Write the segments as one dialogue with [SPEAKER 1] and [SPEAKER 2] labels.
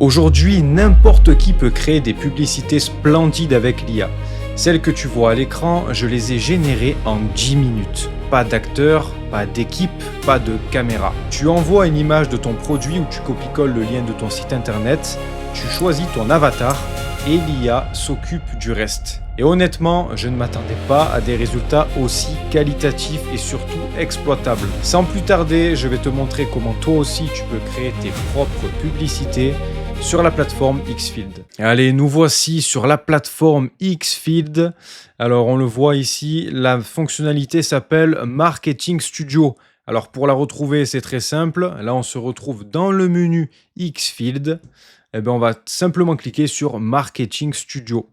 [SPEAKER 1] Aujourd'hui, n'importe qui peut créer des publicités splendides avec l'IA. Celles que tu vois à l'écran, je les ai générées en 10 minutes. Pas d'acteur, pas d'équipe, pas de caméra. Tu envoies une image de ton produit ou tu copies-colles le lien de ton site internet, tu choisis ton avatar et l'IA s'occupe du reste. Et honnêtement, je ne m'attendais pas à des résultats aussi qualitatifs et surtout exploitables. Sans plus tarder, je vais te montrer comment toi aussi tu peux créer tes propres publicités sur la plateforme Xfield. Allez, nous voici sur la plateforme Xfield. Alors, on le voit ici, la fonctionnalité s'appelle Marketing Studio. Alors, pour la retrouver, c'est très simple. Là, on se retrouve dans le menu Xfield. Eh bien, on va simplement cliquer sur Marketing Studio.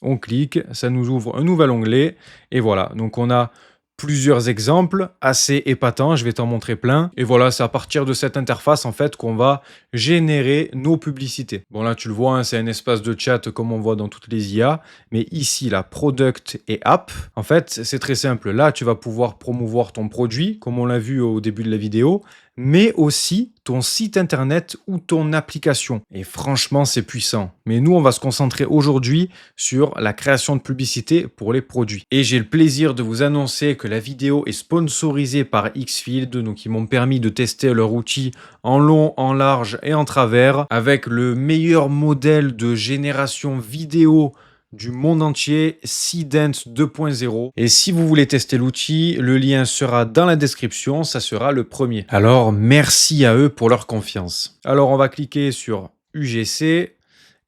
[SPEAKER 1] On clique, ça nous ouvre un nouvel onglet. Et voilà, donc on a plusieurs exemples assez épatants, je vais t'en montrer plein. Et voilà, c'est à partir de cette interface en fait qu'on va générer nos publicités. Bon là tu le vois, hein, c'est un espace de chat comme on voit dans toutes les IA. Mais ici, la Product et App, en fait c'est très simple. Là tu vas pouvoir promouvoir ton produit, comme on l'a vu au début de la vidéo, mais aussi ton site internet ou ton application. Et franchement, c'est puissant. Mais nous, on va se concentrer aujourd'hui sur la création de publicité pour les produits. Et j'ai le plaisir de vous annoncer que la vidéo est sponsorisée par Xfield, donc ils m'ont permis de tester leur outil en long, en large et en travers, avec le meilleur modèle de génération vidéo du monde entier, Seedance 2.0. Et si vous voulez tester l'outil, le lien sera dans la description, ça sera le premier. Alors, merci à eux pour leur confiance. Alors, on va cliquer sur UGC.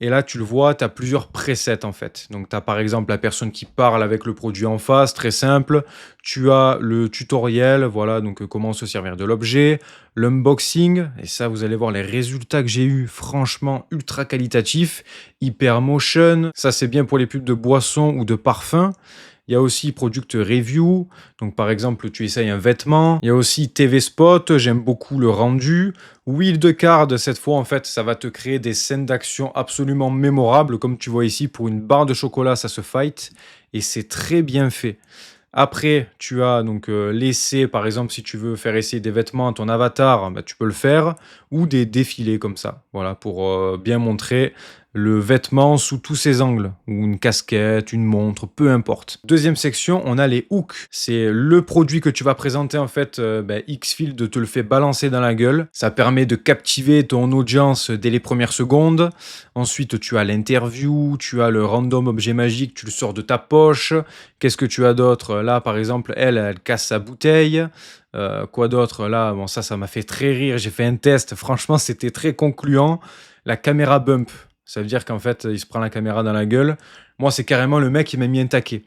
[SPEAKER 1] Et là, tu le vois, tu as plusieurs presets en fait. Donc, tu as par exemple la personne qui parle avec le produit en face, très simple. Tu as le tutoriel, voilà, donc comment se servir de l'objet. L'unboxing, et ça, vous allez voir les résultats que j'ai eu, franchement, ultra qualitatifs. Hypermotion, ça c'est bien pour les pubs de boissons ou de parfums. Il y a aussi Product Review, donc par exemple tu essayes un vêtement. Il y a aussi TV Spot, j'aime beaucoup le rendu. Wheel de card, cette fois en fait ça va te créer des scènes d'action absolument mémorables. Comme tu vois ici, pour une barre de chocolat ça se fight et c'est très bien fait. Après, tu as donc l'essai, par exemple, si tu veux faire essayer des vêtements à ton avatar, bah, tu peux le faire, ou des défilés comme ça, voilà, pour bien montrer le vêtement sous tous ses angles, ou une casquette, une montre, peu importe. Deuxième section, on a les hooks. C'est le produit que tu vas présenter, en fait, Xfield te le fait balancer dans la gueule. Ça permet de captiver ton audience dès les premières secondes. Ensuite, tu as l'interview, tu as le random objet magique, tu le sors de ta poche. Qu'est-ce que tu as d'autre? Là, par exemple, elle casse sa bouteille. Quoi d'autre? Là, bon, ça m'a fait très rire. J'ai fait un test. Franchement, c'était très concluant. La caméra bump. Ça veut dire qu'en fait, il se prend la caméra dans la gueule. Moi, c'est carrément le mec qui m'a mis un taquet.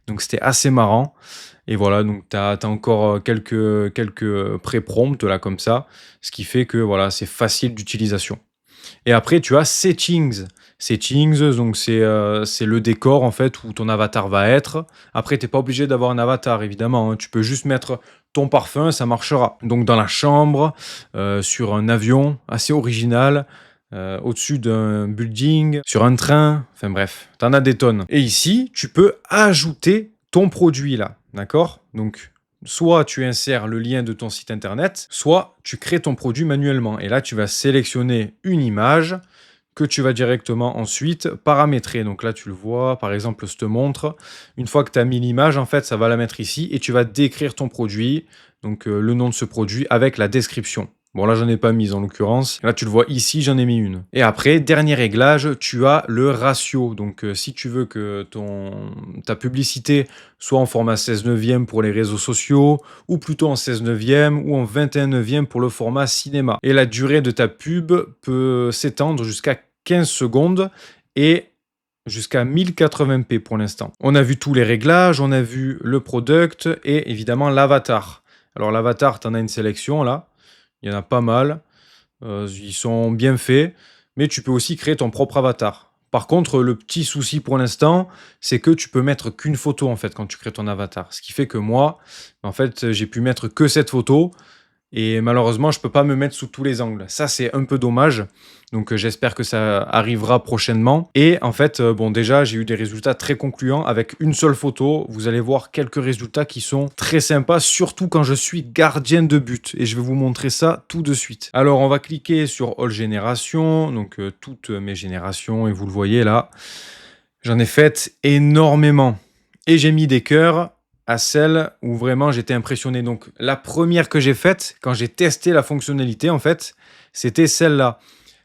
[SPEAKER 1] Donc, c'était assez marrant. Et voilà, donc tu as encore quelques pré-prompts là, comme ça. Ce qui fait que voilà, c'est facile d'utilisation. Et après, tu as Settings. Settings, donc c'est le décor en fait où ton avatar va être. Après, tu n'es pas obligé d'avoir un avatar, évidemment, hein. Tu peux juste mettre ton parfum, ça marchera. Donc dans la chambre, sur un avion, assez original. Au-dessus d'un building, sur un train, enfin bref, t'en as des tonnes. Et ici, tu peux ajouter ton produit là, d'accord? Donc, soit tu insères le lien de ton site internet, soit tu crées ton produit manuellement. Et là, tu vas sélectionner une image que tu vas directement ensuite paramétrer. Donc là, tu le vois, par exemple, je te montre. Une fois que tu as mis l'image, en fait, ça va la mettre ici et tu vas décrire ton produit, donc le nom de ce produit avec la description. Bon, là, j'en ai pas mis en l'occurrence. Là, tu le vois ici, j'en ai mis une. Et après, dernier réglage, tu as le ratio. Donc, si tu veux que ta publicité soit en format 16 neuvième pour les réseaux sociaux, ou plutôt en 16 neuvième ou en 21 neuvième pour le format cinéma. Et la durée de ta pub peut s'étendre jusqu'à 15 secondes et jusqu'à 1080p pour l'instant. On a vu tous les réglages, on a vu le product et évidemment l'avatar. Alors, l'avatar, tu en as une sélection là. Il y en a pas mal, ils sont bien faits, mais tu peux aussi créer ton propre avatar. Par contre, le petit souci pour l'instant, c'est que tu peux mettre qu'une photo en fait quand tu crées ton avatar. Ce qui fait que moi, en fait, j'ai pu mettre que cette photo Et malheureusement, je peux pas me mettre sous tous les angles. Ça, c'est un peu dommage. Donc, j'espère que ça arrivera prochainement. Et en fait, bon, déjà, j'ai eu des résultats très concluants avec une seule photo. Vous allez voir quelques résultats qui sont très sympas, surtout quand je suis gardien de but. Et je vais vous montrer ça tout de suite. Alors, on va cliquer sur All Génération, donc toutes mes générations. Et vous le voyez là, j'en ai fait énormément. Et j'ai mis des cœurs à celle où vraiment j'étais impressionné. Donc, la première que j'ai faite, quand j'ai testé la fonctionnalité, en fait, c'était celle-là.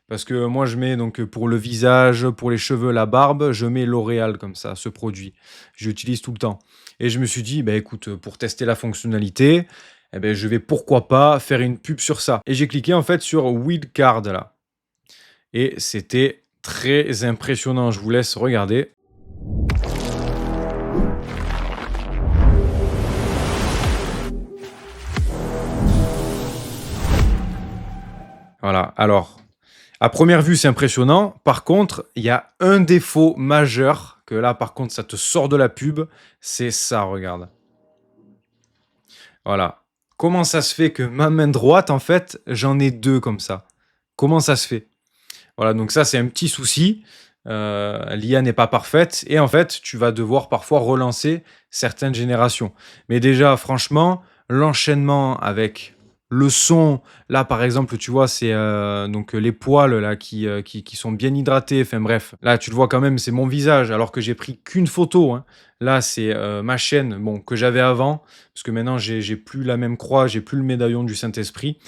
[SPEAKER 1] Parce que moi, je mets donc pour le visage, pour les cheveux, la barbe, je mets L'Oréal comme ça, ce produit. J'utilise tout le temps. Et je me suis dit, bah écoute, pour tester la fonctionnalité, eh ben, je vais pourquoi pas faire une pub sur ça. Et j'ai cliqué en fait sur Wildcard là. Et c'était très impressionnant. Je vous laisse regarder. Voilà, alors, à première vue, c'est impressionnant. Par contre, il y a un défaut majeur, que là, par contre, ça te sort de la pub, c'est ça, regarde. Voilà. Comment ça se fait que ma main droite, en fait, j'en ai deux comme ça? Comment ça se fait? Voilà, donc ça, c'est un petit souci. L'IA n'est pas parfaite et en fait, tu vas devoir parfois relancer certaines générations. Mais déjà, franchement, l'enchaînement avec le son, là par exemple, tu vois, c'est donc les poils là qui sont bien hydratés. Enfin bref, là tu le vois quand même, c'est mon visage alors que j'ai pris qu'une photo, hein. Là, c'est ma chaîne, bon, que j'avais avant, parce que maintenant j'ai plus la même croix, j'ai plus le médaillon du Saint-Esprit.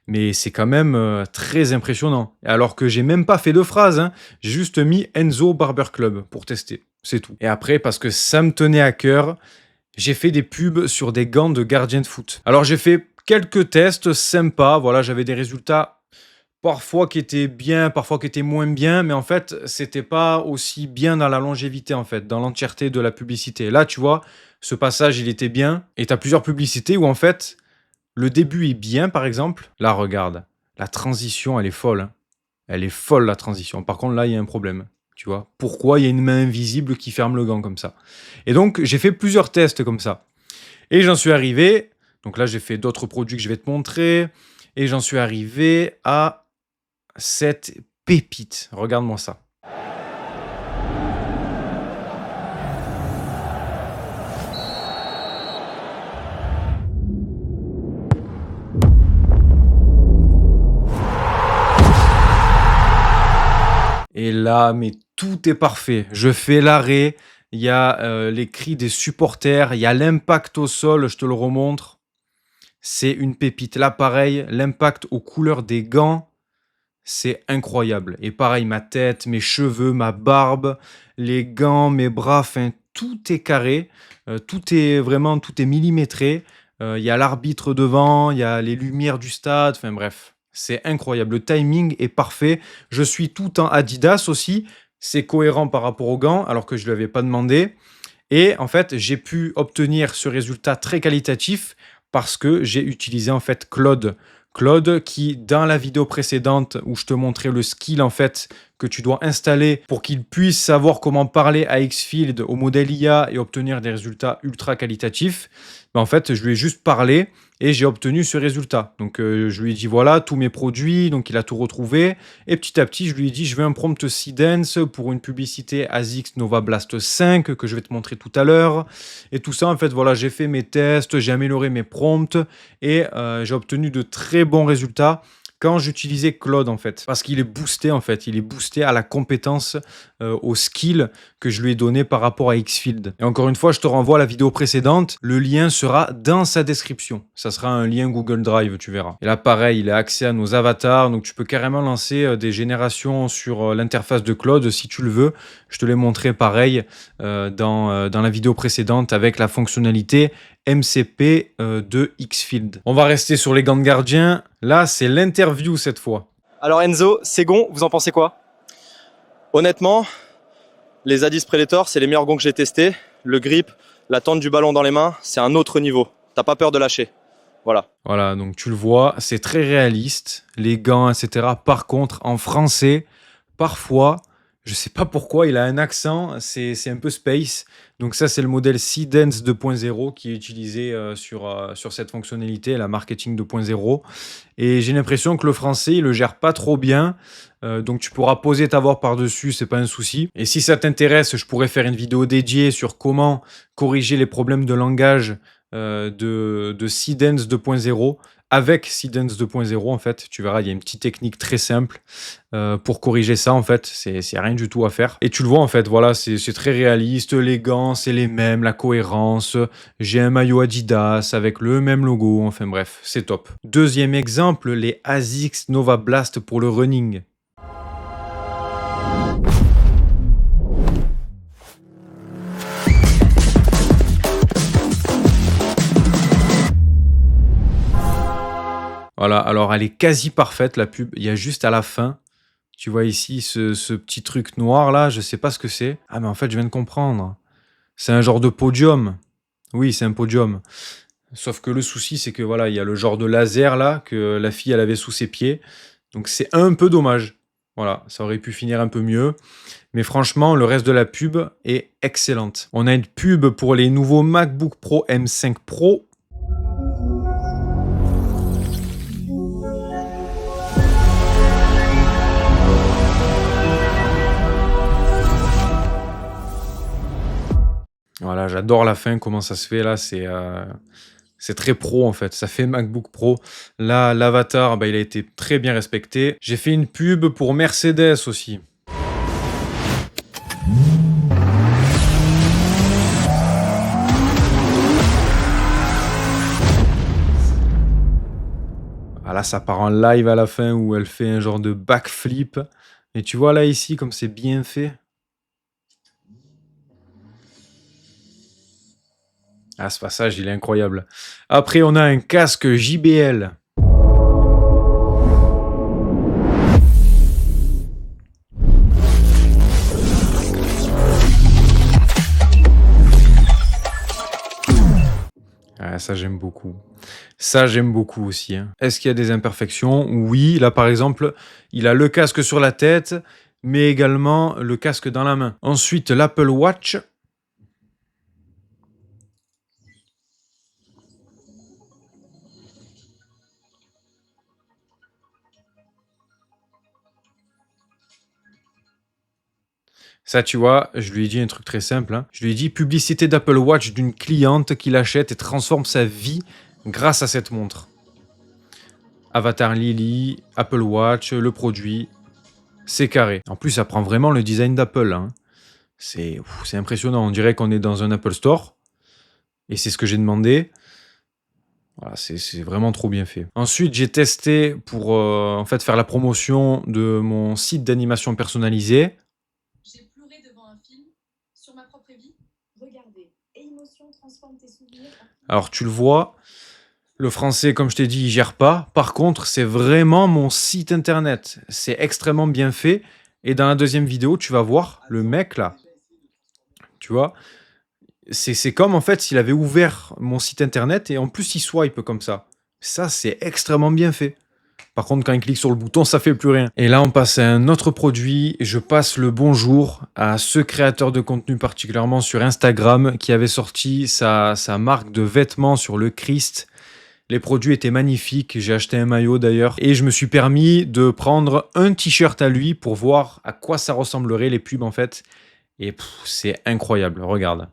[SPEAKER 1] Mais c'est quand même très impressionnant. Alors que j'ai même pas fait de phrase, hein. J'ai juste mis Enzo Barber Club pour tester. C'est tout. Et après, parce que ça me tenait à cœur, j'ai fait des pubs sur des gants de gardien de foot. Alors j'ai fait quelques tests sympas. Voilà, j'avais des résultats parfois qui étaient bien, parfois qui étaient moins bien. Mais en fait, c'était pas aussi bien dans la longévité, en fait, dans l'entièreté de la publicité. Là, tu vois, ce passage, il était bien. Et tu as plusieurs publicités où en fait le début est bien, par exemple. Là, regarde. La transition, elle est folle, hein. Elle est folle, la transition. Par contre, là, il y a un problème. Tu vois? Pourquoi il y a une main invisible qui ferme le gant comme ça? Et donc, j'ai fait plusieurs tests comme ça. Et j'en suis arrivé. Donc là, j'ai fait d'autres produits que je vais te montrer. Et j'en suis arrivé à cette pépite. Regarde-moi ça. Et là, mais tout est parfait. Je fais l'arrêt, il y a les cris des supporters, il y a l'impact au sol, je te le remontre. C'est une pépite. Là, pareil, l'impact aux couleurs des gants, c'est incroyable. Et pareil, ma tête, mes cheveux, ma barbe, les gants, mes bras, enfin, tout est carré. Tout est vraiment, tout est millimétré. Il y a l'arbitre devant, il y a les lumières du stade, enfin bref. C'est incroyable. Le timing est parfait. Je suis tout en Adidas aussi. C'est cohérent par rapport aux gants, alors que je ne lui avais pas demandé. Et en fait, j'ai pu obtenir ce résultat très qualitatif parce que j'ai utilisé en fait Claude. Claude qui, dans la vidéo précédente où je te montrais le skill en fait que tu dois installer pour qu'il puisse savoir comment parler à Xfield, au modèle IA et obtenir des résultats ultra qualitatifs, ben en fait, je lui ai juste parlé et j'ai obtenu ce résultat. Donc, je lui ai dit voilà tous mes produits, donc il a tout retrouvé. Et petit à petit, je lui ai dit je veux un prompt Seedance pour une publicité ASICS Nova Blast 5 que je vais te montrer tout à l'heure. Et tout ça, en fait, voilà, j'ai fait mes tests, j'ai amélioré mes prompts et j'ai obtenu de très bons résultats quand j'utilisais Claude en fait, parce qu'il est boosté en fait, il est boosté à la compétence, au skill que je lui ai donné par rapport à Xfield. Et encore une fois, je te renvoie à la vidéo précédente, le lien sera dans sa description. Ça sera un lien Google Drive, tu verras. Et là pareil, il a accès à nos avatars, donc tu peux carrément lancer des générations sur l'interface de Claude si tu le veux. Je te l'ai montré pareil dans la vidéo précédente avec la fonctionnalité MCP de Xfield. On va rester sur les gants de gardien. Là, c'est l'interview cette fois.
[SPEAKER 2] Alors Enzo, ces gants, vous en pensez quoi? Honnêtement, les Adis Predator, c'est les meilleurs gants que j'ai testés. Le grip, la tente du ballon dans les mains, c'est un autre niveau. T'as pas peur de lâcher. Voilà.
[SPEAKER 1] Voilà, donc tu le vois, c'est très réaliste. Les gants, etc. Par contre, en français, parfois, Je sais pas pourquoi, il a un accent, c'est un peu space. Donc ça, c'est le modèle Seedance 2.0 qui est utilisé sur cette fonctionnalité, la marketing 2.0. Et j'ai l'impression que le français, il le gère pas trop bien. Donc tu pourras poser ta voix par-dessus, c'est pas un souci. Et si ça t'intéresse, je pourrais faire une vidéo dédiée sur comment corriger les problèmes de langage de Seedance 2.0 avec Seedance 2.0 en fait. Tu verras, il y a une petite technique très simple pour corriger ça en fait. C'est rien du tout à faire. Et tu le vois en fait, voilà, c'est très réaliste. Les gants, c'est les mêmes, la cohérence. J'ai un maillot Adidas avec le même logo. Enfin bref, c'est top. Deuxième exemple, les ASICS Nova Blast pour le running. Voilà, alors elle est quasi parfaite la pub, il y a juste à la fin, tu vois ici ce petit truc noir là, je sais pas ce que c'est. Ah mais en fait je viens de comprendre, c'est un genre de podium. Oui, c'est un podium. Sauf que le souci c'est que voilà, il y a le genre de laser là que la fille elle avait sous ses pieds. Donc c'est un peu dommage. Voilà, ça aurait pu finir un peu mieux. Mais franchement, le reste de la pub est excellente. On a une pub pour les nouveaux MacBook Pro M5 Pro. Voilà, j'adore la fin, comment ça se fait là, c'est très pro en fait, ça fait MacBook Pro. Là, l'avatar, bah, il a été très bien respecté. J'ai fait une pub pour Mercedes aussi. Ah, là, ça part en live à la fin où elle fait un genre de backflip. Et tu vois là ici, comme c'est bien fait. Ah, ce passage, il est incroyable. Après, on a un casque JBL. Ah, ça, j'aime beaucoup. Ça, j'aime beaucoup aussi, hein. Est-ce qu'il y a des imperfections? Oui, là, par exemple, il a le casque sur la tête, mais également le casque dans la main. Ensuite, l'Apple Watch. Ça, tu vois, je lui ai dit un truc très simple, hein. Je lui ai dit publicité d'Apple Watch d'une cliente qui l'achète et transforme sa vie grâce à cette montre. Avatar Lily, Apple Watch, le produit, c'est carré. En plus, ça prend vraiment le design d'Apple, hein. C'est impressionnant. On dirait qu'on est dans un Apple Store. Et c'est ce que j'ai demandé. Voilà, c'est vraiment trop bien fait. Ensuite, j'ai testé pour en fait faire la promotion de mon site d'animation personnalisée.
[SPEAKER 3] J'ai pleuré devant un film sur ma propre vie. Regardez, émotion transforme tes souvenirs.
[SPEAKER 1] Alors, tu le vois, le français, comme je t'ai dit, il gère pas. Par contre, c'est vraiment mon site internet. C'est extrêmement bien fait. Et dans la deuxième vidéo, tu vas voir le mec là. Tu vois, c'est comme en fait s'il avait ouvert mon site internet et en plus il swipe comme ça. Ça, c'est extrêmement bien fait. Par contre, quand il clique sur le bouton, ça fait plus rien. Et là, on passe à un autre produit. Je passe le bonjour à ce créateur de contenu particulièrement sur Instagram qui avait sorti sa marque de vêtements sur le Christ. Les produits étaient magnifiques. J'ai acheté un maillot d'ailleurs. Et je me suis permis de prendre un t-shirt à lui pour voir à quoi ça ressemblerait les pubs en fait. Et c'est incroyable. Regarde.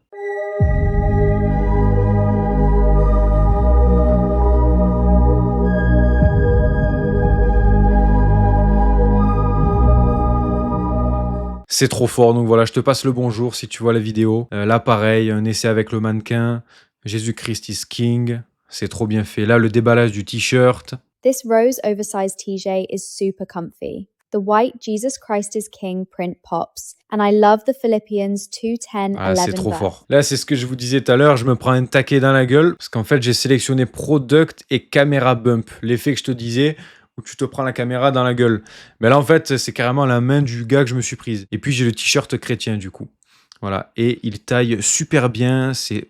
[SPEAKER 1] C'est trop fort, donc voilà, je te passe le bonjour si tu vois la vidéo. Là, pareil, un essai avec le mannequin. Jésus-Christ is King. C'est trop bien fait. Là, le déballage du t-shirt.
[SPEAKER 4] This rose oversized TJ is super comfy. The white Jesus Christ is King print pops, and I love the Philippians 2:10,
[SPEAKER 1] Ah,
[SPEAKER 4] 11
[SPEAKER 1] c'est trop
[SPEAKER 4] verse.
[SPEAKER 1] fort. Là, c'est ce que je vous disais tout à l'heure, je me prends un taquet dans la gueule, parce qu'en fait, j'ai sélectionné Product et Caméra Bump. L'effet que je te disais, où tu te prends la caméra dans la gueule. Mais là, en fait, c'est carrément la main du gars que je me suis prise. Et puis, j'ai le t-shirt chrétien, du coup. Voilà. Et il taille super bien, c'est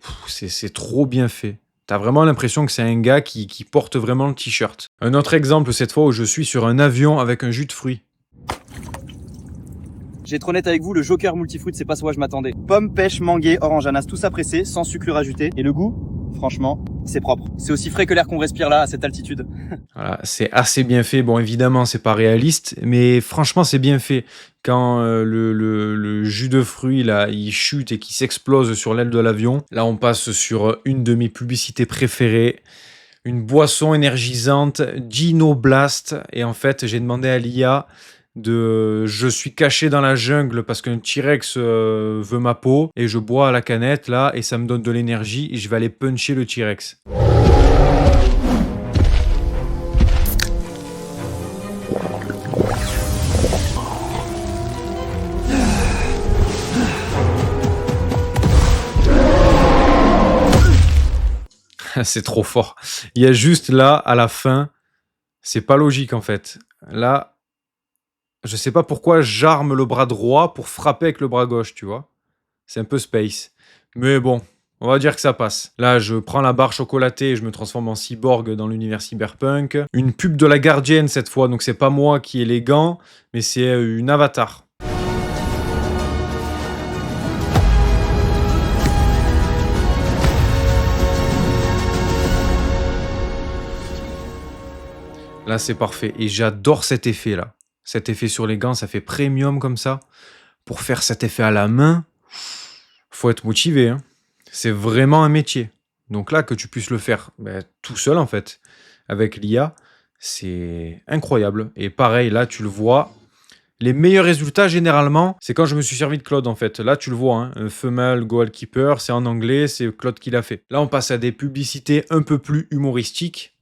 [SPEAKER 1] trop bien fait. T'as vraiment l'impression que c'est un gars qui porte vraiment le t-shirt. Un autre exemple, cette fois, où je suis sur un avion avec un jus de fruits.
[SPEAKER 5] J'ai être honnête avec vous, le Joker multifruit, c'est pas ce quoi je m'attendais. Pomme, pêche, manguier, orange, ananas, tout ça pressé, sans sucre ajouté. Et le goût, franchement, c'est propre. C'est aussi frais que l'air qu'on respire là, à cette altitude.
[SPEAKER 1] Voilà, c'est assez bien fait. Bon, évidemment, c'est pas réaliste, mais franchement, c'est bien fait. Quand le jus de fruits, là, il chute et qu'il s'explose sur l'aile de l'avion, là, on passe sur une de mes publicités préférées. Une boisson énergisante, Dino Blast. Et en fait, j'ai demandé à l'IA je suis caché dans la jungle parce qu'un T-Rex veut ma peau et je bois à la canette là et ça me donne de l'énergie et je vais aller puncher le T-Rex. C'est trop fort. Il y a juste là, à la fin, c'est pas logique en fait. Là, je sais pas pourquoi j'arme le bras droit pour frapper avec le bras gauche, tu vois. C'est un peu space. Mais bon, on va dire que ça passe. Là, je prends la barre chocolatée et je me transforme en cyborg dans l'univers cyberpunk. Une pub de la gardienne cette fois, donc c'est pas moi qui ai les gants, mais c'est une avatar. Là, c'est parfait. Et j'adore cet effet là. Cet effet sur les gants, ça fait premium comme ça. Pour faire cet effet à la main, faut être motivé, hein. C'est vraiment un métier. Donc là, que tu puisses le faire tout seul, en fait, avec l'IA, c'est incroyable. Et pareil, là, tu le vois. Les meilleurs résultats, généralement, c'est quand je me suis servi de Claude, en fait. Là, tu le vois, hein, Female Goalkeeper, c'est en anglais, c'est Claude qui l'a fait. Là, on passe à des publicités un peu plus humoristiques.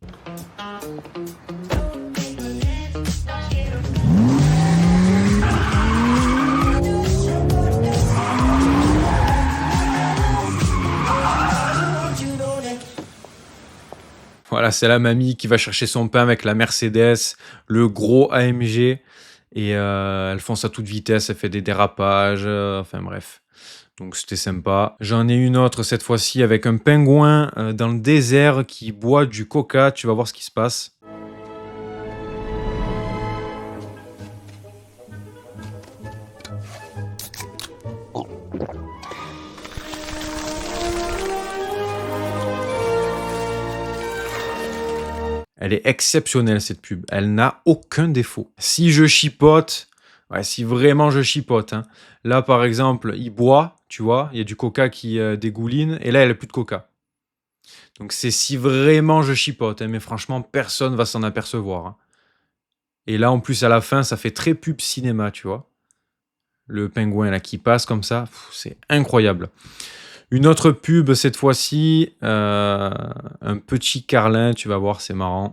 [SPEAKER 1] Voilà, c'est la mamie qui va chercher son pain avec la Mercedes, le gros AMG, et elle fonce à toute vitesse, elle fait des dérapages, enfin bref. Donc c'était sympa. J'en ai une autre cette fois-ci avec un pingouin dans le désert qui boit du coca, tu vas voir ce qui se passe. Elle est exceptionnelle cette pub, elle n'a aucun défaut. Si je chipote, si vraiment je chipote, hein. Là par exemple, il boit, tu vois, il y a du coca qui dégouline, et là il n'y a plus de coca. Donc c'est si vraiment je chipote, hein, mais franchement personne va s'en apercevoir, hein. Et là en plus à la fin, ça fait très pub cinéma, tu vois. Le pingouin là qui passe comme ça, c'est incroyable. Une autre pub cette fois-ci, un petit carlin, tu vas voir, c'est marrant.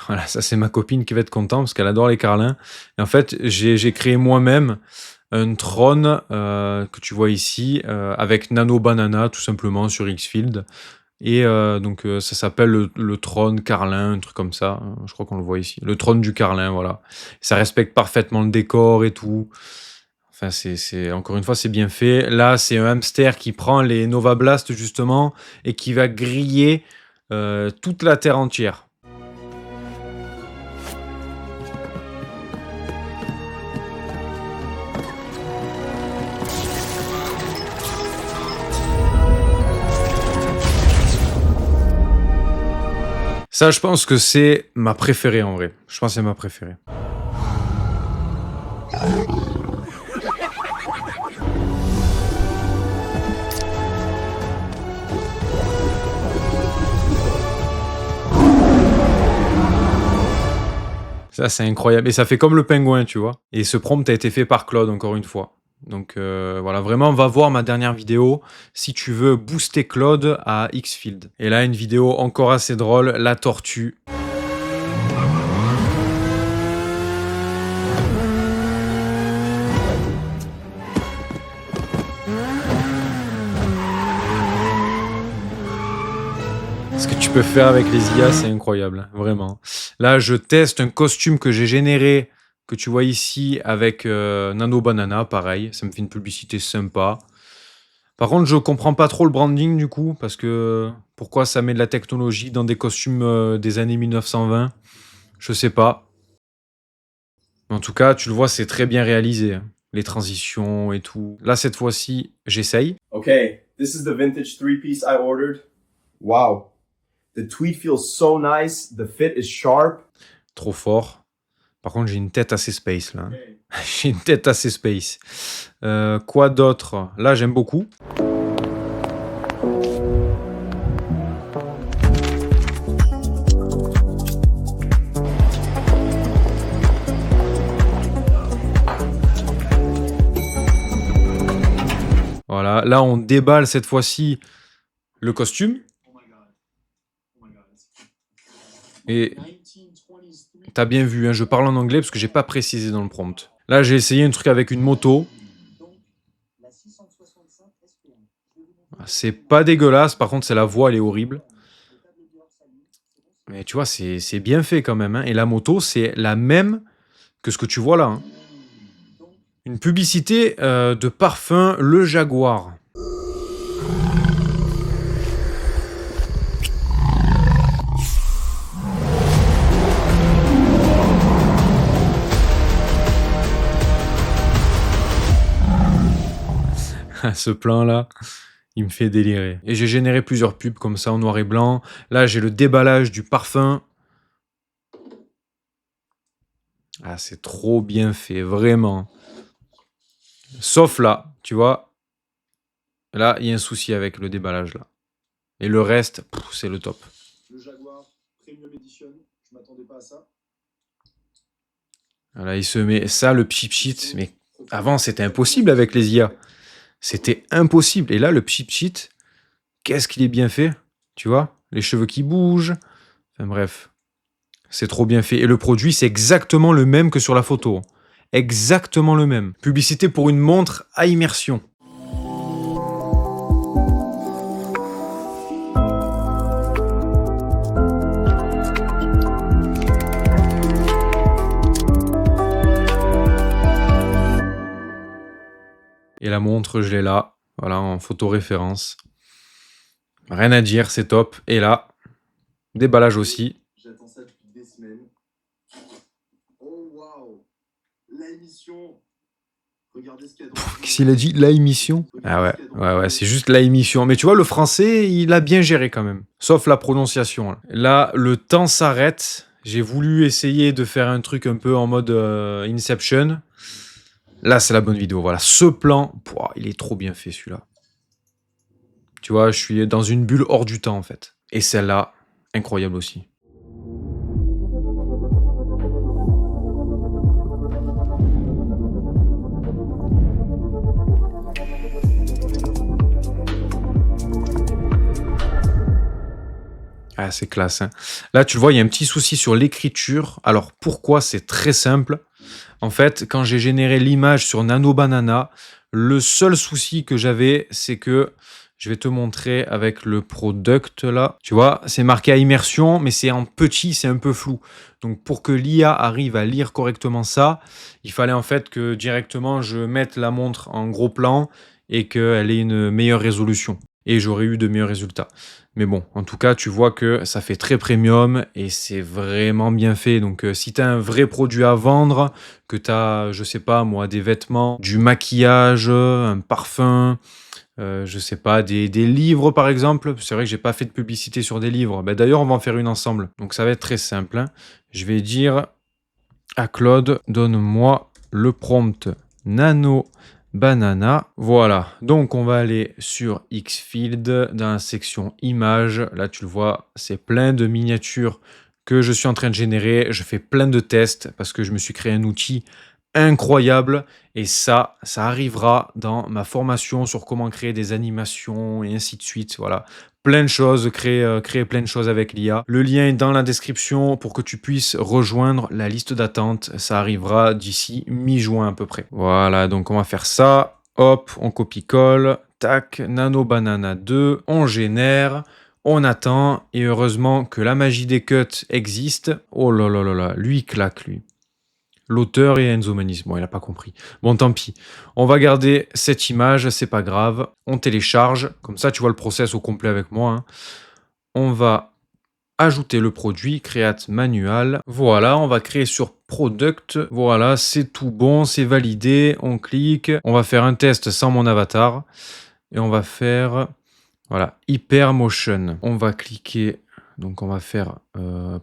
[SPEAKER 1] Voilà, ça c'est ma copine qui va être contente parce qu'elle adore les carlins. Et en fait, j'ai créé moi-même un trône que tu vois ici avec Nano Banana tout simplement sur Xfield. Et donc ça s'appelle le trône Carlin, un truc comme ça. Je crois qu'on le voit ici. Le trône du Carlin, voilà. Ça respecte parfaitement le décor et tout. Enfin, encore une fois, c'est bien fait. Là, c'est un hamster qui prend les Nova Blast justement et qui va griller toute la terre entière. Ça, je pense que c'est ma préférée en vrai. Je pense que c'est ma préférée. Ça, c'est incroyable. Et ça fait comme le pingouin, tu vois. Et ce prompt a été fait par Claude, encore une fois. Donc voilà, vraiment, va voir ma dernière vidéo si tu veux booster Claude à Xfield. Et là, une vidéo encore assez drôle, la tortue. Ce que tu peux faire avec les IA, c'est incroyable, vraiment. Là, je teste un costume que j'ai généré, que tu vois ici, avec Nano Banana, pareil. Ça me fait une publicité sympa. Par contre, je comprends pas trop le branding du coup, parce que pourquoi ça met de la technologie dans des costumes des années 1920? Je sais pas. En tout cas, tu le vois, c'est très bien réalisé, hein. Les transitions et tout. Là, cette fois-ci, j'essaye.
[SPEAKER 6] Okay, this is the vintage three-piece I ordered. Wow. The tweed feels so nice. The fit is sharp.
[SPEAKER 1] Trop fort. Par contre, j'ai une tête assez space là, hein. J'ai une tête assez space. Quoi d'autre? Là, j'aime beaucoup. Voilà, là, on déballe cette fois-ci le costume. Et t'as bien vu, hein, je parle en anglais parce que j'ai pas précisé dans le prompt. Là, j'ai essayé un truc avec une moto. C'est pas dégueulasse, par contre, c'est la voix, elle est horrible. Mais tu vois, c'est bien fait quand même, hein. Et la moto, c'est la même que ce que tu vois là, hein. Une publicité de parfum Le Jaguar. Ce plan là, il me fait délirer. Et j'ai généré plusieurs pubs comme ça en noir et blanc. Là, j'ai le déballage du parfum. Ah, c'est trop bien fait, vraiment. Sauf là, tu vois. Là, il y a un souci avec le déballage là. Et le reste, c'est le top.
[SPEAKER 6] Le Jaguar Premium Edition. Je m'attendais pas à ça.
[SPEAKER 1] Voilà, il se met ça, le pchit. Mais avant, c'était impossible avec les IA. C'était impossible. Et là, le pchit, qu'est-ce qu'il est bien fait. Tu vois, les cheveux qui bougent. Enfin bref, c'est trop bien fait. Et le produit, c'est exactement le même que sur la photo. Exactement le même. Publicité pour une montre à immersion. Et la montre, je l'ai là. Voilà, en photo référence. Rien à dire, c'est top. Et là, déballage aussi.
[SPEAKER 6] J'attends ça depuis des semaines. Oh waouh. La émission. Regardez ce qu'il y a dans le
[SPEAKER 1] Qu'est-ce qu'il a dit? La émission? Ah ouais, c'est juste la émission. Mais tu vois, le français, il a bien géré quand même. Sauf la prononciation. Là, le temps s'arrête. J'ai voulu essayer de faire un truc un peu en mode Inception. Là, c'est la bonne vidéo. Voilà, ce plan, il est trop bien fait celui-là. Tu vois, je suis dans une bulle hors du temps en fait. Et celle-là, incroyable aussi. Ah, c'est classe, hein. Là, tu le vois, il y a un petit souci sur l'écriture. Alors, pourquoi? C'est très simple. En fait, quand j'ai généré l'image sur Nano Banana, le seul souci que j'avais, c'est que je vais te montrer avec le product là. Tu vois, c'est marqué à immersion, mais c'est en petit, c'est un peu flou. Donc, pour que l'IA arrive à lire correctement ça, il fallait en fait que directement je mette la montre en gros plan et qu'elle ait une meilleure résolution. Et j'aurais eu de meilleurs résultats. Mais bon, en tout cas, tu vois que ça fait très premium et c'est vraiment bien fait. Donc, si tu as un vrai produit à vendre, que tu as, je sais pas moi, des vêtements, du maquillage, un parfum, je sais pas, des livres par exemple. C'est vrai que j'ai pas fait de publicité sur des livres. Ben, d'ailleurs, on va en faire une ensemble. Donc, ça va être très simple, hein. Je vais dire à Claude, donne-moi le prompt Nano Banana. Voilà, donc on va aller sur Xfield dans la section images. Là, tu le vois, c'est plein de miniatures que je suis en train de générer. Je fais plein de tests parce que je me suis créé un outil incroyable et ça arrivera dans ma formation sur comment créer des animations et ainsi de suite. Voilà, plein de choses, créer plein de choses avec l'IA. Le lien est dans la description pour que tu puisses rejoindre la liste d'attente. Ça arrivera d'ici mi-juin à peu près. Voilà, donc on va faire ça. Hop, on copie-colle. Tac, Nano Banana 2, on génère. On attend et heureusement que la magie des cuts existe. Oh là là là là, lui claque lui. L'auteur et Enzo Manis. Bon, il n'a pas compris. Bon, tant pis. On va garder cette image, c'est pas grave. On télécharge. Comme ça, tu vois le process au complet avec moi. Hein. On va ajouter le produit, create manual. Voilà, on va créer sur product. Voilà, c'est tout bon, c'est validé. On clique. On va faire un test sans mon avatar. Et on va faire, voilà, Hypermotion. On va cliquer. Donc on va faire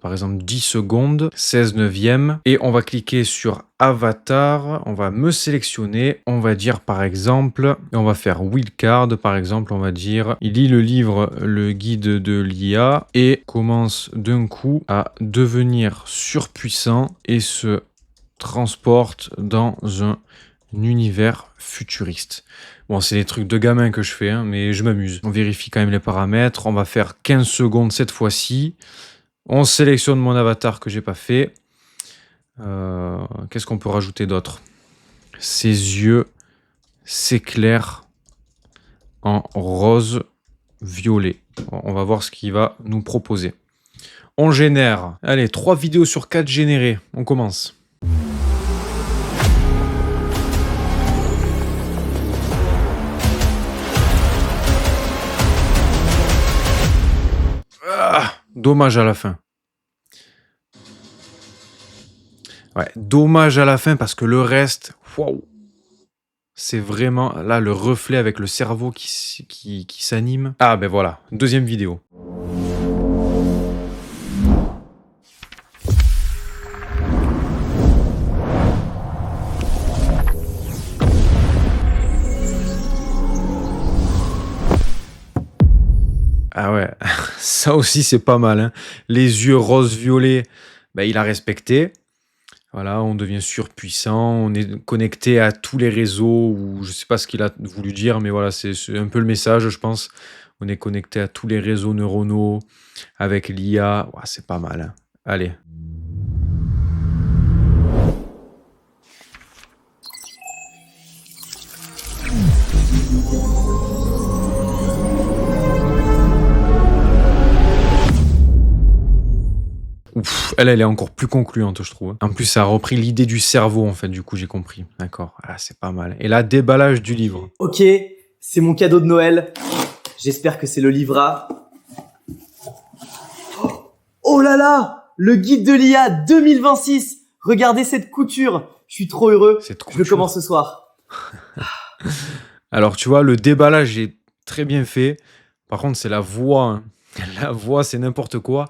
[SPEAKER 1] par exemple 10 secondes, 16 neuvième, et on va cliquer sur avatar, on va me sélectionner, on va dire par exemple, et on va faire wildcard par exemple, on va dire, il lit le livre Le guide de l'IA et commence d'un coup à devenir surpuissant et se transporte dans un univers futuriste. Bon, c'est des trucs de gamin que je fais, hein, mais je m'amuse. On vérifie quand même les paramètres. On va faire 15 secondes cette fois-ci. On sélectionne mon avatar que j'ai pas fait. Qu'est-ce qu'on peut rajouter d'autre? Ses yeux s'éclairent en rose violet. Bon, on va voir ce qu'il va nous proposer. On génère. Allez, 3 vidéos sur 4 générées. On commence. Dommage à la fin. Ouais, dommage à la fin parce que le reste, waouh, c'est vraiment là le reflet avec le cerveau qui s'anime. Ah ben voilà, deuxième vidéo. Ah ouais, ça aussi c'est pas mal. Hein. Les yeux rose-violet, ben, il a respecté. Voilà, on devient surpuissant, on est connecté à tous les réseaux, ou je sais pas ce qu'il a voulu dire, mais voilà, c'est un peu le message, je pense. On est connecté à tous les réseaux neuronaux avec l'IA. Ouais, c'est pas mal. Hein. Allez. Ouf, elle est encore plus concluante, je trouve. En plus, ça a repris l'idée du cerveau, en fait, du coup, j'ai compris. D'accord, ah, c'est pas mal. Et là, déballage du livre.
[SPEAKER 7] Ok, c'est mon cadeau de Noël. J'espère que c'est le livret. Oh là là, le guide de l'IA 2026. Regardez cette couture. Je suis trop heureux. Je le commence ce soir.
[SPEAKER 1] Alors, tu vois, le déballage est très bien fait. Par contre, c'est la voix. Hein. La voix, c'est n'importe quoi.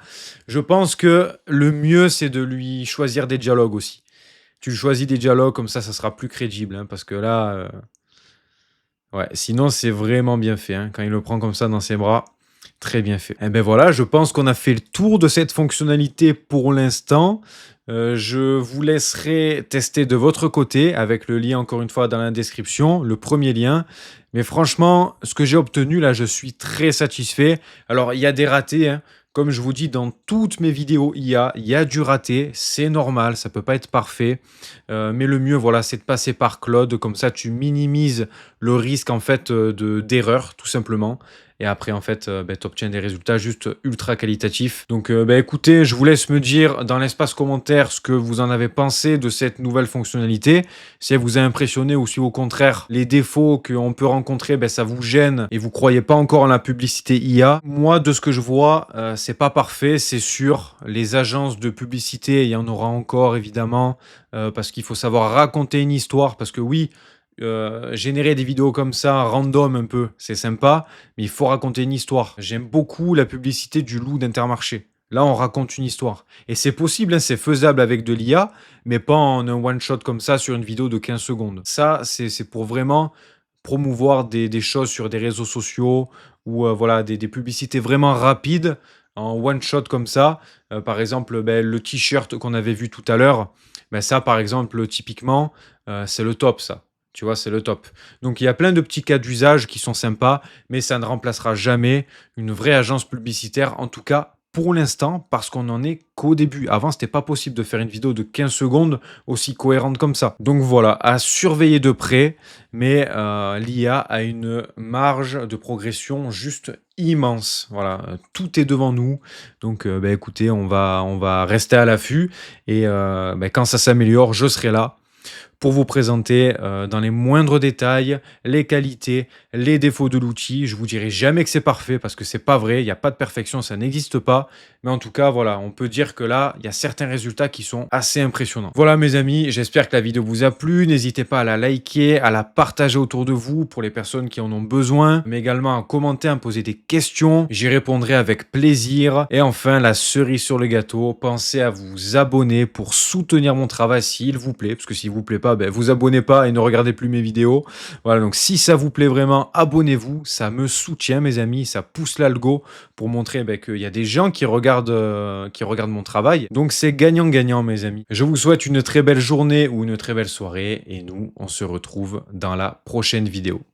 [SPEAKER 1] Je pense que le mieux, c'est de lui choisir des dialogues aussi. Tu choisis des dialogues, comme ça sera plus crédible. Hein, parce que là... ouais, sinon, c'est vraiment bien fait. Hein, quand il le prend comme ça dans ses bras, très bien fait. Et ben voilà, je pense qu'on a fait le tour de cette fonctionnalité pour l'instant. Je vous laisserai tester de votre côté avec le lien encore une fois dans la description, le premier lien. Mais franchement, ce que j'ai obtenu là, je suis très satisfait. Alors, il y a des ratés, hein. Comme je vous dis, dans toutes mes vidéos IA, il y a du raté, c'est normal, ça peut pas être parfait. Mais le mieux, voilà, c'est de passer par Claude, comme ça tu minimises le risque en fait d'erreur, tout simplement. Et après, en fait, tu obtiens des résultats juste ultra qualitatifs. Donc, écoutez, je vous laisse me dire dans l'espace commentaire ce que vous en avez pensé de cette nouvelle fonctionnalité. Si elle vous a impressionné ou si au contraire, les défauts qu'on peut rencontrer, ça vous gêne et vous croyez pas encore en la publicité IA. Moi, de ce que je vois, c'est pas parfait, c'est sûr. Les agences de publicité, il y en aura encore, évidemment, parce qu'il faut savoir raconter une histoire. Parce que oui, générer des vidéos comme ça, random un peu, c'est sympa, mais il faut raconter une histoire. J'aime beaucoup la publicité du loup d'Intermarché. Là, on raconte une histoire. Et c'est possible, hein, c'est faisable avec de l'IA, mais pas en un one-shot comme ça sur une vidéo de 15 secondes. Ça, c'est pour vraiment promouvoir des choses sur des réseaux sociaux ou voilà, des publicités vraiment rapides en one-shot comme ça. Par exemple, le t-shirt qu'on avait vu tout à l'heure, ça, par exemple, typiquement, c'est le top, ça. Tu vois, c'est le top. Donc, il y a plein de petits cas d'usage qui sont sympas, mais ça ne remplacera jamais une vraie agence publicitaire, en tout cas pour l'instant, parce qu'on n'en est qu'au début. Avant, c'était pas possible de faire une vidéo de 15 secondes aussi cohérente comme ça. Donc voilà, à surveiller de près, mais l'IA a une marge de progression juste immense. Voilà, tout est devant nous. Donc, écoutez, on va rester à l'affût et quand ça s'améliore, je serai là pour vous présenter dans les moindres détails les qualités, les défauts de l'outil. Je vous dirai jamais que c'est parfait parce que c'est pas vrai, il n'y a pas de perfection, ça n'existe pas. Mais en tout cas, voilà, on peut dire que là, il y a certains résultats qui sont assez impressionnants. Voilà mes amis, j'espère que la vidéo vous a plu. N'hésitez pas à la liker, à la partager autour de vous pour les personnes qui en ont besoin, mais également à commenter, à me poser des questions. J'y répondrai avec plaisir. Et enfin, la cerise sur le gâteau, pensez à vous abonner pour soutenir mon travail s'il vous plaît, parce que s'il vous plaît pas, vous abonnez pas et ne regardez plus mes vidéos. Voilà, donc si ça vous plaît vraiment, abonnez-vous, ça me soutient mes amis, ça pousse l'algo pour montrer qu'il y a des gens qui regardent mon travail. Donc c'est gagnant-gagnant mes amis. Je vous souhaite une très belle journée ou une très belle soirée et nous, on se retrouve dans la prochaine vidéo.